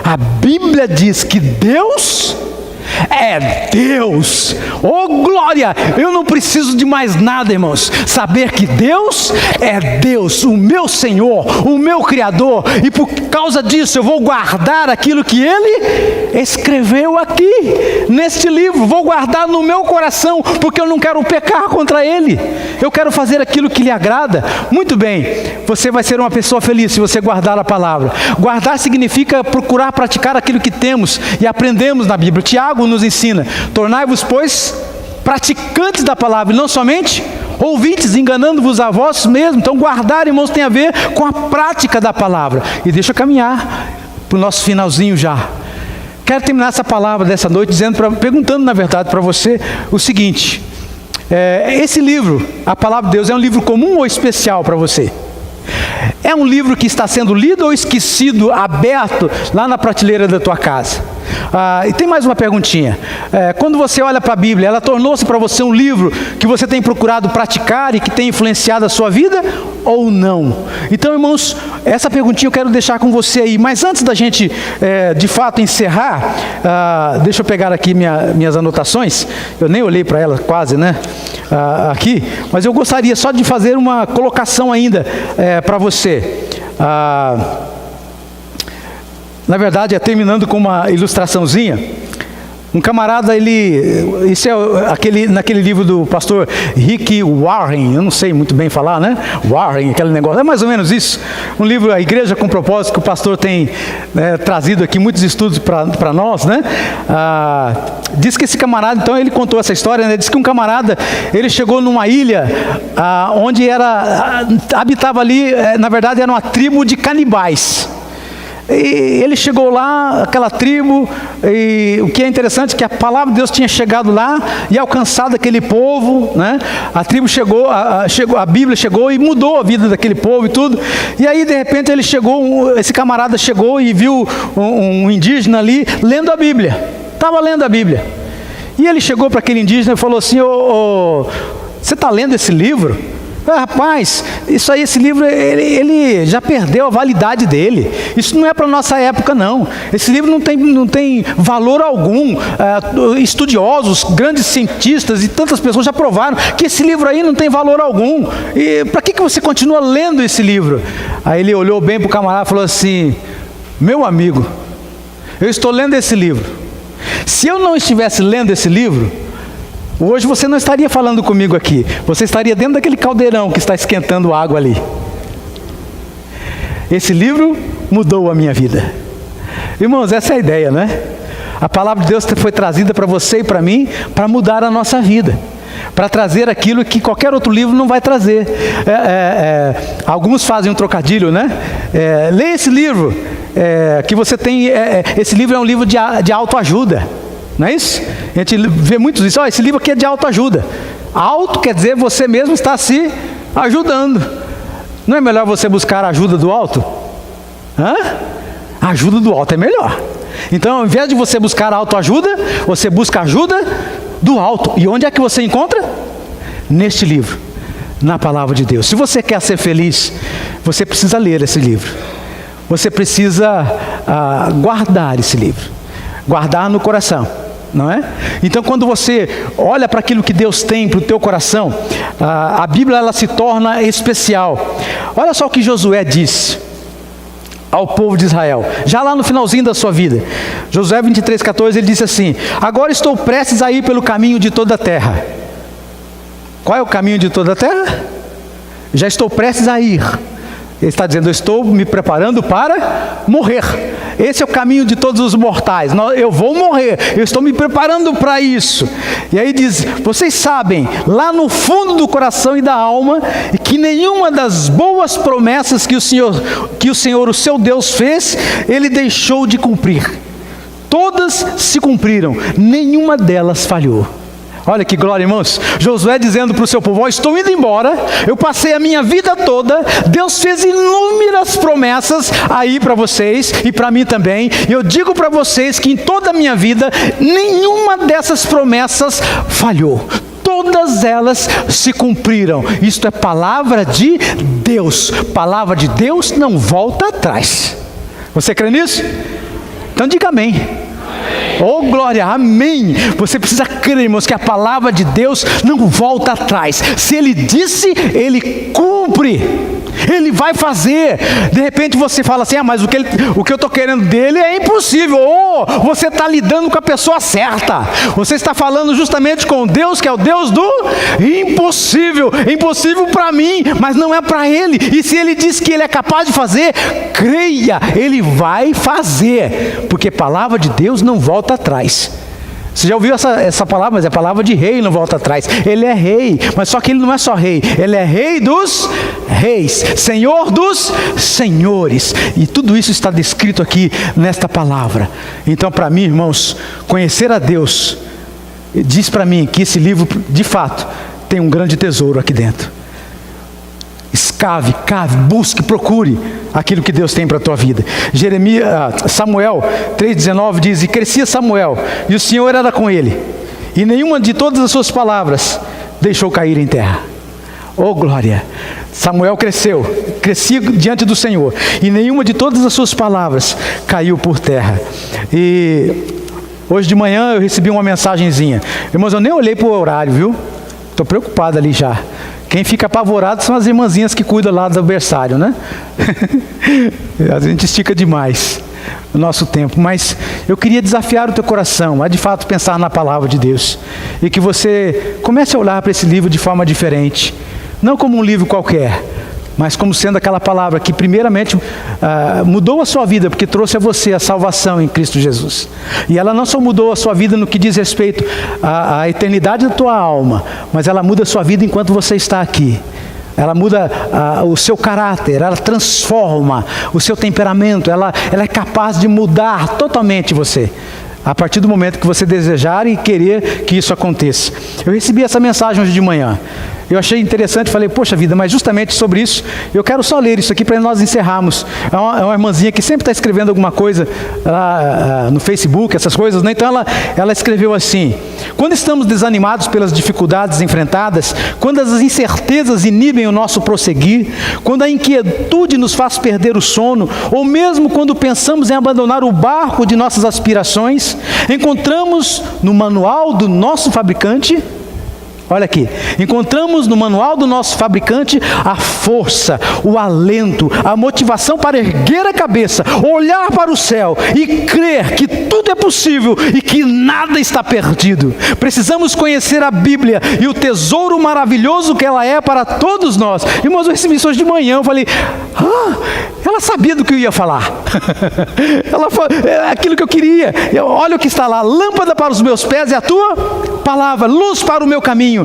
A Bíblia diz que Deus é Deus. Oh glória! Eu não preciso de mais nada, irmãos. Saber que Deus é Deus, o meu Senhor, o meu Criador. E por causa disso eu vou guardar aquilo que Ele escreveu aqui, neste livro. Vou guardar no meu coração, porque eu não quero pecar contra Ele. Eu quero fazer aquilo que lhe agrada. Muito bem, você vai ser uma pessoa feliz se você guardar a palavra. Guardar significa procurar praticar aquilo que temos e aprendemos na Bíblia. Tiago nos ensina: tornai-vos, pois, praticantes da palavra, e não somente ouvintes, enganando-vos a vós mesmos. Então guardar, irmãos, tem a ver com a prática da palavra. E deixa eu caminhar para o nosso finalzinho já. Quero terminar essa palavra dessa noite perguntando na verdade para você o seguinte: esse livro, a palavra de Deus, é um livro comum ou especial para você? É um livro que está sendo lido ou esquecido, aberto lá na prateleira da tua casa? E tem mais uma perguntinha. Quando você olha para a Bíblia, ela tornou-se para você um livro que você tem procurado praticar e que tem influenciado a sua vida ou não? Então, irmãos, essa perguntinha eu quero deixar com você aí. Mas antes da gente, de fato, encerrar, deixa eu pegar aqui minhas anotações. Eu nem olhei para elas quase, né? Aqui. Mas eu gostaria só de fazer uma colocação ainda para você. Na verdade, terminando com uma ilustraçãozinha. Um camarada, isso é naquele livro do pastor Rick Warren, eu não sei muito bem falar, né? Warren, aquele negócio, é mais ou menos isso. Um livro, A Igreja com Propósito, que o pastor tem trazido aqui muitos estudos para nós, né? Diz que esse camarada, então ele contou essa história, né? Diz que um camarada, ele chegou numa ilha onde habitava ali, na verdade era uma tribo de canibais. E ele chegou lá, aquela tribo, e o que é interessante é que a palavra de Deus tinha chegado lá e alcançado aquele povo, né? A tribo chegou, a Bíblia chegou e mudou a vida daquele povo e tudo. E aí de repente esse camarada chegou e viu um indígena ali lendo a Bíblia. Estava lendo a Bíblia. E ele chegou para aquele indígena e falou assim: você está lendo esse livro? Rapaz, esse livro ele já perdeu a validade dele. Isso não é para a nossa época, não. Esse livro não tem valor algum. Estudiosos, grandes cientistas e tantas pessoas já provaram que esse livro aí não tem valor algum. E para que você continua lendo esse livro? Aí ele olhou bem para o camarada e falou assim: meu amigo, eu estou lendo esse livro. Se eu não estivesse lendo esse livro, hoje você não estaria falando comigo aqui. Você estaria dentro daquele caldeirão que está esquentando água ali. Esse livro mudou a minha vida. Irmãos, essa é a ideia, né? A palavra de Deus foi trazida para você e para mim para mudar a nossa vida, para trazer aquilo que qualquer outro livro não vai trazer. Alguns fazem um trocadilho, né? Leia esse livro que você tem. Esse livro é um livro de autoajuda. Não é isso? A gente vê muito isso. Esse livro aqui é de autoajuda. Auto quer dizer você mesmo está se ajudando. Não é melhor você buscar a ajuda do alto? A ajuda do alto é melhor. Então, ao invés de você buscar a autoajuda, você busca a ajuda do alto. E onde é que você encontra? Neste livro, na palavra de Deus. Se você quer ser feliz, você precisa ler esse livro. Você precisa guardar esse livro. Guardar no coração. Não é? Então, quando você olha para aquilo que Deus tem para o teu coração, a Bíblia ela se torna especial. Olha só o que Josué disse ao povo de Israel, já lá no finalzinho da sua vida. Josué 23:14, ele disse assim: agora estou prestes a ir pelo caminho de toda a terra. Qual é o caminho de toda a terra? Já estou prestes a ir. Ele está dizendo, eu estou me preparando para morrer. Esse é o caminho de todos os mortais. Eu vou morrer, eu estou me preparando para isso. E aí diz, vocês sabem, lá no fundo do coração e da alma, que nenhuma das boas promessas que o Senhor, o seu Deus fez, Ele deixou de cumprir. Todas se cumpriram, nenhuma delas falhou. Olha que glória, irmãos. Josué dizendo para o seu povo, estou indo embora, eu passei a minha vida toda, Deus fez inúmeras promessas aí para vocês e para mim também, e eu digo para vocês que em toda a minha vida, nenhuma dessas promessas falhou. Todas elas se cumpriram. Isto é palavra de Deus. Palavra de Deus não volta atrás. Você crê nisso? Então diga amém. Oh glória, amém. Você precisa crer, irmãos, que a palavra de Deus não volta atrás. Se Ele disse, Ele cumpre. Ele vai fazer. De repente você fala assim, mas o que eu estou querendo dele é impossível. Você está lidando com a pessoa certa. Você está falando justamente com Deus, que é o Deus do impossível. Impossível para mim, mas não é para Ele. E se Ele diz que Ele é capaz de fazer, creia, Ele vai fazer. Porque a palavra de Deus não volta atrás. Você já ouviu essa palavra? Mas é a palavra de rei, não volta atrás. Ele é rei, mas só que Ele não é só rei. Ele é rei dos reis, Senhor dos senhores. E tudo isso está descrito aqui nesta palavra. Então para mim, irmãos, conhecer a Deus diz para mim que esse livro, de fato, tem um grande tesouro aqui dentro. Escave, cave, busque, procure aquilo que Deus tem para a tua vida. Samuel 3,19 diz, e crescia Samuel, e o Senhor era com ele, e nenhuma de todas as suas palavras deixou cair em terra. Oh glória! Samuel crescia diante do Senhor, e nenhuma de todas as suas palavras caiu por terra. E hoje de manhã eu recebi uma mensagenzinha. Irmãos, eu nem olhei para o horário, viu? Estou preocupado ali já. Quem fica apavorado são as irmãzinhas que cuidam lá do berçário, né? A gente estica demais o nosso tempo. Mas eu queria desafiar o teu coração a de fato pensar na palavra de Deus. E que você comece a olhar para esse livro de forma diferente. Não como um livro qualquer, mas como sendo aquela palavra que primeiramente mudou a sua vida, porque trouxe a você a salvação em Cristo Jesus. E ela não só mudou a sua vida no que diz respeito à eternidade da tua alma, mas ela muda a sua vida enquanto você está aqui. Ela muda o seu caráter, ela transforma o seu temperamento, ela é capaz de mudar totalmente você. A partir do momento que você desejar e querer que isso aconteça. Eu recebi essa mensagem hoje de manhã. Eu achei interessante, falei, poxa vida, mas justamente sobre isso, eu quero só ler isso aqui para nós encerrarmos. É uma irmãzinha que sempre está escrevendo alguma coisa lá no Facebook, essas coisas, né? Então ela escreveu assim, quando estamos desanimados pelas dificuldades enfrentadas, quando as incertezas inibem o nosso prosseguir, quando a inquietude nos faz perder o sono, ou mesmo quando pensamos em abandonar o barco de nossas aspirações, encontramos no manual do nosso fabricante, olha aqui, encontramos no manual do nosso fabricante a força, o alento, a motivação para erguer a cabeça, olhar para o céu e crer que tudo é possível e que nada está perdido. Precisamos conhecer a Bíblia e o tesouro maravilhoso que ela é para todos nós. Irmãos, eu recebi isso hoje de manhã, eu falei, ela sabia do que eu ia falar. Ela falou, é aquilo que eu queria. Olha o que está lá, lâmpada para os meus pés é a tua palavra, luz para o meu caminho.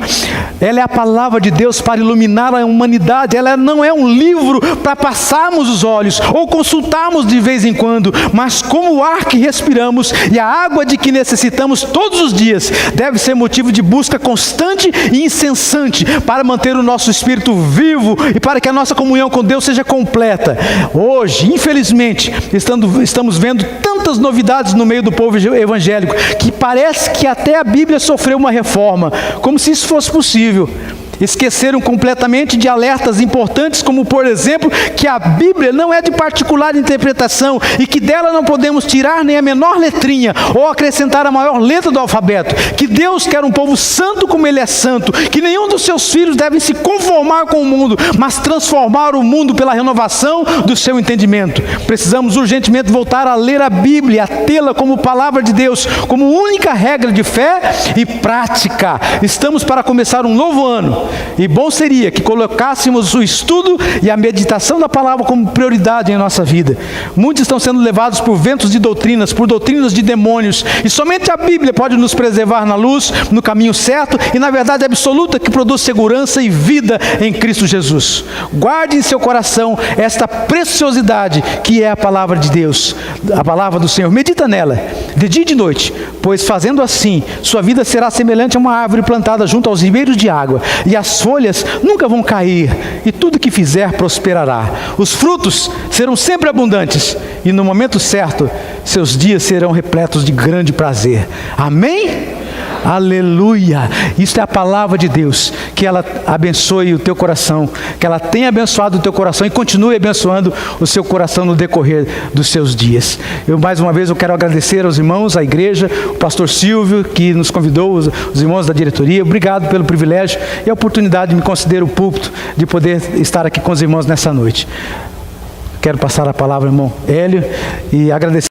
Ela é a palavra de Deus para iluminar a humanidade. Ela não é um livro para passarmos os olhos ou consultarmos de vez em quando, mas como o ar que respiramos e a água de que necessitamos todos os dias, deve ser motivo de busca constante e incessante para manter o nosso espírito vivo e para que a nossa comunhão com Deus seja completa. Hoje, infelizmente, estamos vendo tantas novidades no meio do povo evangélico que parece que até a Bíblia sofreu uma reforma, como se isso fosse possível. Esqueceram completamente de alertas importantes, como por exemplo, que a Bíblia não é de particular interpretação e que dela não podemos tirar nem a menor letrinha ou acrescentar a maior letra do alfabeto, que Deus quer um povo santo como Ele é santo, que nenhum dos seus filhos deve se conformar com o mundo, mas transformar o mundo pela renovação do seu entendimento. Precisamos urgentemente voltar a ler a Bíblia, a tê-la como palavra de Deus, como única regra de fé e prática. Estamos para começar um novo ano, E bom seria que colocássemos o estudo e a meditação da palavra como prioridade em nossa vida. Muitos estão sendo levados por ventos de doutrinas, por doutrinas de demônios, e somente a Bíblia pode nos preservar na luz, no caminho certo e na verdade absoluta que produz segurança e vida em Cristo Jesus. Guarde em seu coração esta preciosidade que é a palavra de Deus, a palavra do Senhor. Medita nela, de dia e de noite, pois fazendo assim, sua vida será semelhante a uma árvore plantada junto aos ribeiros de água, e as folhas nunca vão cair, e tudo que fizer prosperará. Os frutos serão sempre abundantes, e no momento certo, seus dias serão repletos de grande prazer. Amém? Aleluia! Isso é a palavra de Deus. Que ela abençoe o teu coração, que ela tenha abençoado o teu coração e continue abençoando o seu coração no decorrer dos seus dias. Mais uma vez eu quero agradecer aos irmãos, à igreja, o pastor Silvio, que nos convidou, os irmãos da diretoria. Obrigado pelo privilégio e a oportunidade de me conceder o púlpito, de poder estar aqui com os irmãos nessa noite. Quero passar a palavra ao irmão Hélio e agradecer